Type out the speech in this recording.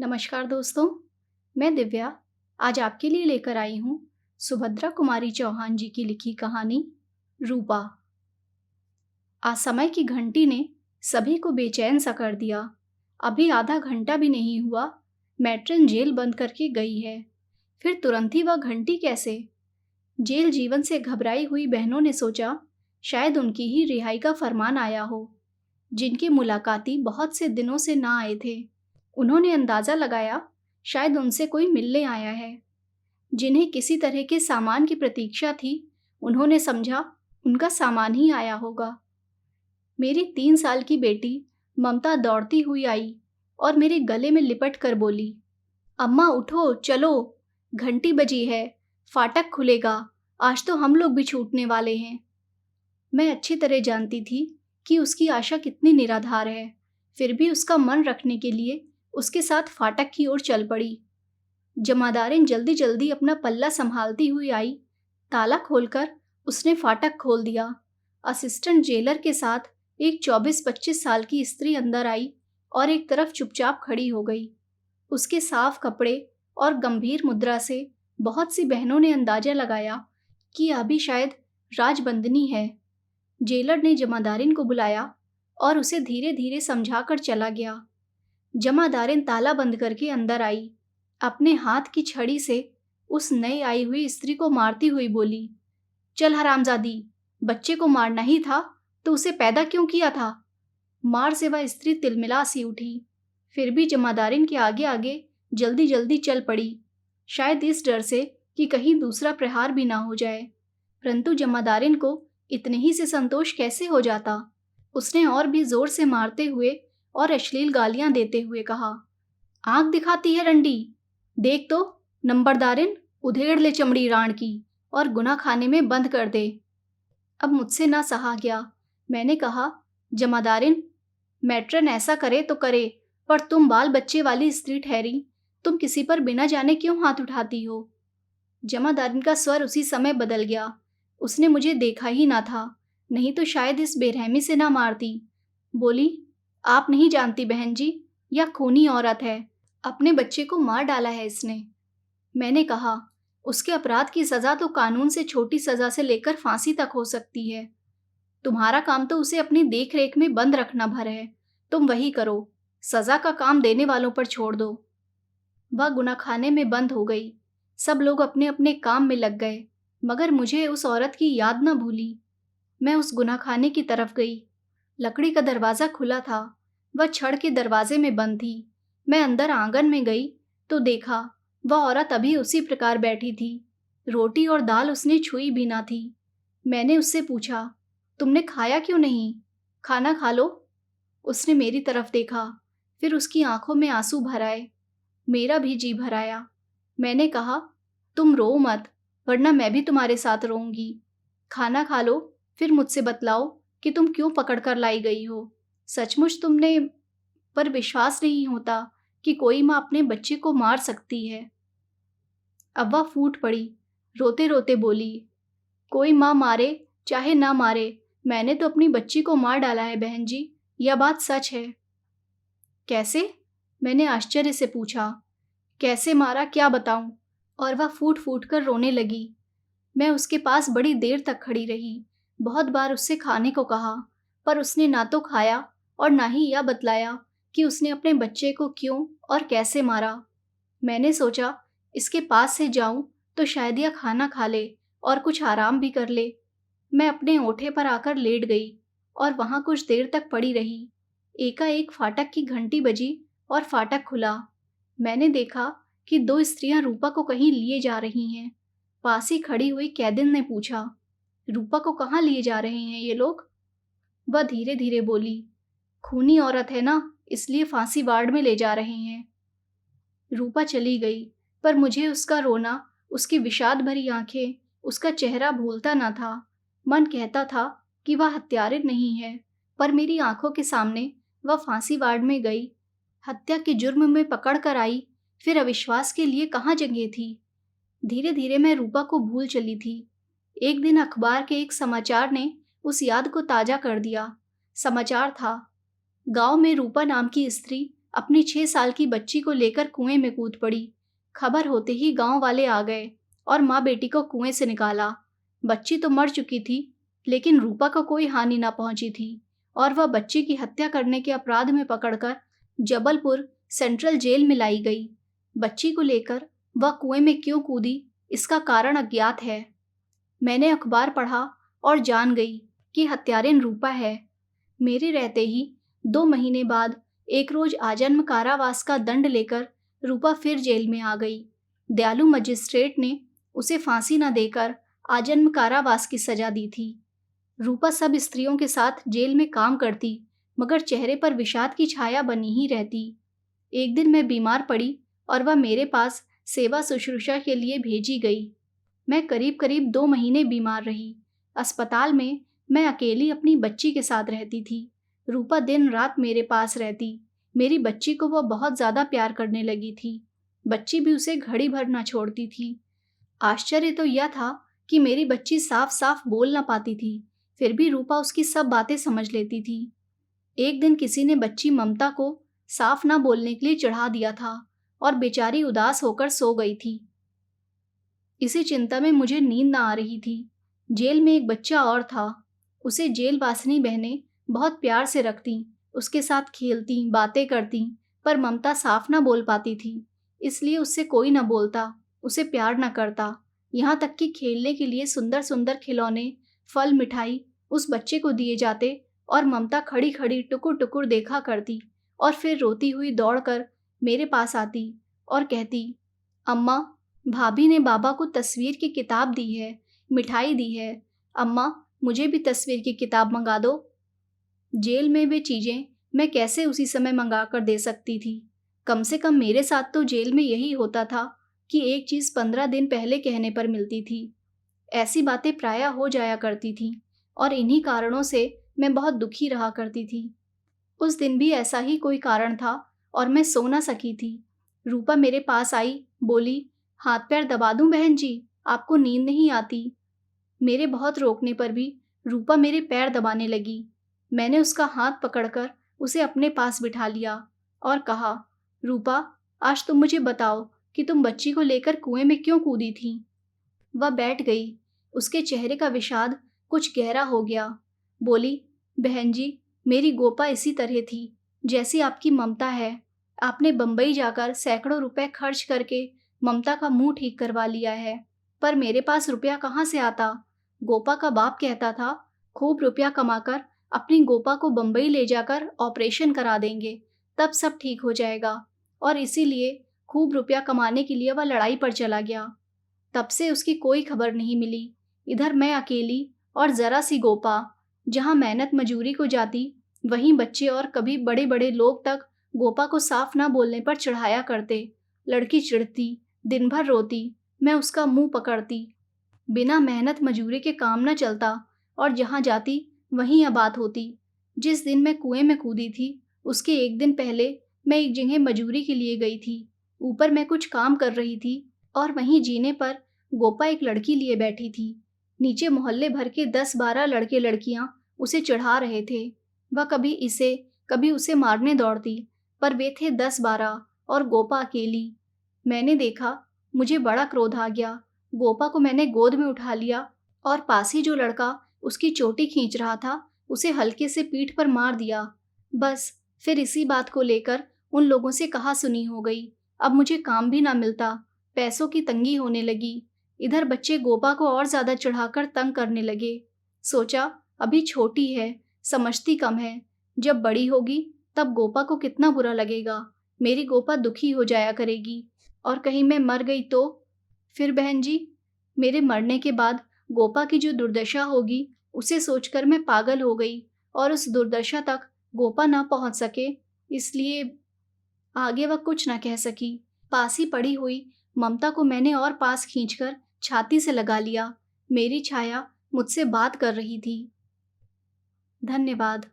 नमस्कार दोस्तों, मैं दिव्या आज आपके लिए लेकर आई हूँ सुभद्रा कुमारी चौहान जी की लिखी कहानी रूपा। आज समय की घंटी ने सभी को बेचैन सा कर दिया। अभी आधा घंटा भी नहीं हुआ, मैट्रन जेल बंद करके गई है। फिर तुरंत ही वह घंटी कैसे? जेल जीवन से घबराई हुई बहनों ने सोचा शायद उनकी ही रिहाई का फरमान आया हो, जिनके मुलाकाती बहुत से दिनों से ना आए थे। उन्होंने अंदाजा लगाया शायद उनसे कोई मिलने आया है। जिन्हें किसी तरह के सामान की प्रतीक्षा थी, उन्होंने समझा उनका सामान ही आया होगा। मेरी 3 साल की बेटी ममता दौड़ती हुई आई और मेरे गले में लिपट कर बोली, अम्मा उठो, चलो, घंटी बजी है, फाटक खुलेगा, आज तो हम लोग भी छूटने वाले हैं। मैं अच्छी तरह जानती थी कि उसकी आशा कितनी निराधार है, फिर भी उसका मन रखने के लिए उसके साथ फाटक की ओर चल पड़ी। जमादारिन जल्दी जल्दी अपना पल्ला संभालती हुई आई। ताला खोलकर उसने फाटक खोल दिया। असिस्टेंट जेलर के साथ एक 24-25 साल की स्त्री अंदर आई और एक तरफ चुपचाप खड़ी हो गई। उसके साफ कपड़े और गंभीर मुद्रा से बहुत सी बहनों ने अंदाजा लगाया कि अभी शायद राजबंदनी है। जेलर ने जमादारिन को बुलाया और उसे धीरे धीरे समझाकर चला गया। जमादारिन ताला बंद करके अंदर आई। अपने हाथ की छड़ी से उस नई आई हुई स्त्री को मारती हुई बोली, चल हरामजादी, बच्चे को मारना ही था तो उसे पैदा क्यों किया था? मार से वह स्त्री तिलमिला सी उठी, फिर भी जमादारिन के आगे आगे जल्दी जल्दी चल पड़ी, शायद इस डर से कि कहीं दूसरा प्रहार भी ना हो जाए। परंतु जमादारिन को इतने ही से संतोष कैसे हो जाता? उसने और भी जोर से मारते हुए और अश्लील गालियां देते हुए कहा, आंख दिखाती है रंडी, देख तो नंबरदारिन, उधेड़ ले चमड़ी राण की और गुना खाने में बंद कर दे। अब मुझसे ना सहा गया। मैंने कहा, जमादारिन, मैट्रन ऐसा करे तो करे, पर तुम बाल बच्चे वाली स्त्री ठहरी, तुम किसी पर बिना जाने क्यों हाथ उठाती हो? जमादारिन का स्वर उसी समय बदल गया। उसने मुझे देखा ही ना था, नहीं तो शायद इस बेरहमी से ना मारती। बोली, आप नहीं जानती बहन जी, यह खूनी औरत है, अपने बच्चे को मार डाला है इसने। मैंने कहा, उसके अपराध की सज़ा तो कानून से छोटी सज़ा से लेकर फांसी तक हो सकती है। तुम्हारा काम तो उसे अपनी देख रेख में बंद रखना भर है, तुम वही करो, सज़ा का काम देने वालों पर छोड़ दो। वह गुनाखाने में बंद हो गई। सब लोग अपने अपने काम में लग गए, मगर मुझे उस औरत की याद न भूली। मैं उस गुनाखाने की तरफ गई। लकड़ी का दरवाज़ा खुला था, वह छड़ के दरवाजे में बंद थी। मैं अंदर आंगन में गई तो देखा वह औरत अभी उसी प्रकार बैठी थी। रोटी और दाल उसने छुई भी ना थी। मैंने उससे पूछा, तुमने खाया क्यों नहीं? खाना खा लो। उसने मेरी तरफ देखा, फिर उसकी आंखों में आंसू भर आए। मेरा भी जी भर आया। मैंने कहा, तुम रो मत, वरना मैं भी तुम्हारे साथ रोऊंगी। खाना खा लो, फिर मुझसे बतलाओ कि तुम क्यों पकड़ कर लाई गई हो। सचमुच तुमने पर विश्वास नहीं होता कि कोई माँ अपने बच्चे को मार सकती है। अब वह फूट पड़ी, रोते रोते बोली, कोई माँ मारे चाहे ना मारे, मैंने तो अपनी बच्ची को मार डाला है बहन जी, यह बात सच है। कैसे? मैंने आश्चर्य से पूछा। कैसे मारा क्या बताऊं? और वह फूट फूट कर रोने लगी। मैं उसके पास बड़ी देर तक खड़ी रही। बहुत बार उससे खाने को कहा, पर उसने ना तो खाया और ना ही यह बतलाया कि उसने अपने बच्चे को क्यों और कैसे मारा। मैंने सोचा इसके पास से जाऊं तो शायद यह खाना खा ले और कुछ आराम भी कर ले। मैं अपने ओठे पर आकर लेट गई और वहां कुछ देर तक पड़ी रही। एकाएक फाटक की घंटी बजी और फाटक खुला। मैंने देखा कि 2 स्त्रियां रूपा को कहीं लिए जा रही हैं। पास ही खड़ी हुई कैदिन ने पूछा, रूपा को कहाँ लिए जा रहे हैं ये लोग? वह धीरे धीरे बोली, खूनी औरत है ना, इसलिए फांसी वार्ड में ले जा रहे हैं। रूपा चली गई, पर मुझे उसका रोना, उसकी विषाद भरी आंखें, उसका चेहरा भूलता न था। मन कहता था कि वह हत्यारे नहीं है, पर मेरी आंखों के सामने वह फांसी वार्ड में गई, हत्या के जुर्म में पकड़ कर आई, फिर अविश्वास के लिए कहाँ जगह थी। धीरे धीरे मैं रूपा को भूल चली थी। एक दिन अखबार के एक समाचार ने उस याद को ताजा कर दिया। समाचार था, गांव में रूपा नाम की स्त्री अपनी 6 साल की बच्ची को लेकर कुएं में कूद पड़ी। खबर होते ही गांव वाले आ गए और माँ बेटी को कुएं से निकाला। बच्ची तो मर चुकी थी, लेकिन रूपा को कोई हानि ना पहुंची थी और वह बच्ची की हत्या करने के अपराध में पकड़कर जबलपुर सेंट्रल जेल में लाई गई। बच्ची को लेकर वह कुएं में क्यों कूदी, इसका कारण अज्ञात है। मैंने अखबार पढ़ा और जान गई कि हत्यारिन रूपा है। मेरे रहते ही 2 महीने बाद एक रोज आजन्म कारावास का दंड लेकर रूपा फिर जेल में आ गई। दयालु मजिस्ट्रेट ने उसे फांसी न देकर आजन्म कारावास की सजा दी थी। रूपा सब स्त्रियों के साथ जेल में काम करती, मगर चेहरे पर विषाद की छाया बनी ही रहती। एक दिन मैं बीमार पड़ी और वह मेरे पास सेवा शुश्रूषा के लिए भेजी गई। मैं करीब करीब 2 महीने बीमार रही। अस्पताल में मैं अकेली अपनी बच्ची के साथ रहती थी। रूपा दिन रात मेरे पास रहती। मेरी बच्ची को वह बहुत ज़्यादा प्यार करने लगी थी। बच्ची भी उसे घड़ी भर न छोड़ती थी। आश्चर्य तो यह था कि मेरी बच्ची साफ साफ बोल न पाती थी, फिर भी रूपा उसकी सब बातें समझ लेती थी। एक दिन किसी ने बच्ची ममता को साफ ना बोलने के लिए चढ़ा दिया था और बेचारी उदास होकर सो गई थी। इसी चिंता में मुझे नींद ना आ रही थी। जेल में एक बच्चा और था। उसे जेल वासिनी बहनें बहुत प्यार से रखती, उसके साथ खेलती, बातें करती, पर ममता साफ ना बोल पाती थी, इसलिए उससे कोई ना बोलता, उसे प्यार ना करता। यहाँ तक कि खेलने के लिए सुंदर सुंदर खिलौने, फल, मिठाई उस बच्चे को दिए जाते और ममता खड़ी खड़ी टुकुर टुकुर देखा करती और फिर रोती हुई दौड़कर मेरे पास आती और कहती, अम्मा, भाभी ने बाबा को तस्वीर की किताब दी है, मिठाई दी है, अम्मा मुझे भी तस्वीर की किताब मंगा दो। जेल में वे चीज़ें मैं कैसे उसी समय मंगा कर दे सकती थी। कम से कम मेरे साथ तो जेल में यही होता था कि एक चीज़ 15 दिन पहले कहने पर मिलती थी। ऐसी बातें प्रायः हो जाया करती थीं और इन्हीं कारणों से मैं बहुत दुखी रहा करती थी। उस दिन भी ऐसा ही कोई कारण था और मैं सो ना सकी थी। रूपा मेरे पास आई, बोली, हाथ पैर दबा दूं बहन जी, आपको नींद नहीं आती? मेरे बहुत रोकने पर भी रूपा मेरे पैर दबाने लगी। मैंने उसका हाथ पकड़कर उसे अपने पास बिठा लिया और कहा, रूपा, आज तुम मुझे बताओ कि तुम बच्ची को लेकर कुएं में क्यों कूदी थी? वह बैठ गई। उसके चेहरे का विषाद कुछ गहरा हो गया। बोली, बहन जी, मेरी गोपा इसी तरह थी जैसी आपकी ममता है। आपने बम्बई जाकर सैकड़ों रुपए खर्च करके ममता का मुंह ठीक करवा लिया है, पर मेरे पास रुपया कहाँ से आता? गोपा का बाप कहता था, खूब रुपया कमाकर अपनी गोपा को बम्बई ले जाकर ऑपरेशन करा देंगे, तब सब ठीक हो जाएगा। और इसीलिए खूब रुपया कमाने के लिए वह लड़ाई पर चला गया। तब से उसकी कोई खबर नहीं मिली। इधर मैं अकेली और ज़रा सी गोपा, जहाँ मेहनत मजूरी को जाती, वहीं बच्चे और कभी बड़े बड़े लोग तक गोपा को साफ ना बोलने पर चढ़ाया करते। लड़की चिढ़ती, दिन भर रोती, मैं उसका मुंह पकड़ती। बिना मेहनत मजूरी के काम न चलता और जहाँ जाती वहीं यह बात होती। जिस दिन मैं कुएं में कूदी थी, उसके एक दिन पहले मैं एक जगह मजूरी के लिए गई थी। ऊपर मैं कुछ काम कर रही थी और वहीं जीने पर गोपा एक लड़की लिए बैठी थी। नीचे मोहल्ले भर के 10-12 लड़के लड़कियां उसे चढ़ा रहे थे। वह कभी इसे कभी उसे मारने दौड़ती, पर वे थे 10-12 और गोपा अकेली। मैंने देखा, मुझे बड़ा क्रोध आ गया। गोपा को मैंने गोद में उठा लिया और पास ही जो लड़का उसकी चोटी खींच रहा था, उसे हल्के से पीठ पर मार दिया। बस फिर इसी बात को लेकर उन लोगों से कहा सुनी हो गई। अब मुझे काम भी ना मिलता, पैसों की तंगी होने लगी। इधर बच्चे गोपा को और ज़्यादा चढ़ाकर तंग करने लगे। सोचा, अभी छोटी है, समझती कम है, जब बड़ी होगी तब गोपा को कितना बुरा लगेगा। मेरी गोपा दुखी हो जाया करेगी और कहीं मैं मर गई तो? फिर बहन जी, मेरे मरने के बाद गोपा की जो दुर्दशा होगी, उसे सोचकर मैं पागल हो गई और उस दुर्दशा तक गोपा ना पहुंच सके, इसलिए आगे वह कुछ ना कह सकी। पास ही पड़ी हुई ममता को मैंने और पास खींचकर छाती से लगा लिया। मेरी छाया मुझसे बात कर रही थी। धन्यवाद।